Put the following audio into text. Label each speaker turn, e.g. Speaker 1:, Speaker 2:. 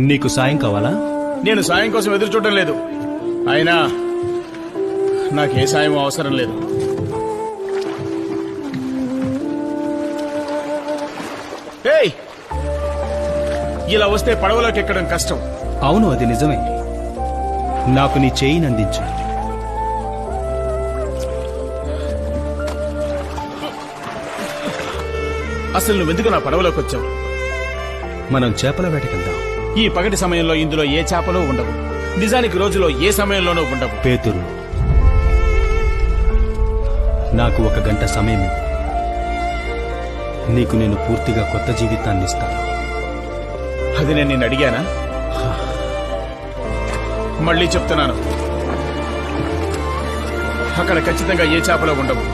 Speaker 1: నీకు సాయం కావాలా?
Speaker 2: నేను సాయం కోసం ఎదురు చూడటం లేదు. అయినా నాకే సాయం అవసరం లేదు. ఏయ్, ఇలా వస్తే పడవలోకి ఎక్కడం కష్టం.
Speaker 1: అవును, అది నిజమే. నాకు నీ చేయిని అందించు.
Speaker 2: అసలు నువ్వెందుకు నా పడవలోకి వచ్చావు?
Speaker 1: మనం చేపల వేటకెళ్దాం.
Speaker 2: ఈ పగటి సమయంలో ఇందులో ఏ చేపలు ఉండవు. నిజానికి రోజులో ఏ సమయంలోనూ ఉండవు.
Speaker 1: పేతురు, నాకు 1 గంట సమయం ఇవ్వు. నీకు నేను పూర్తిగా కొత్త జీవితాన్ని ఇస్తాను.
Speaker 2: అది నేను నిన్ను అడిగానా? మళ్ళీ చెప్తున్నాను, అక్కడ ఖచ్చితంగా ఏ చేపలు ఉండవు.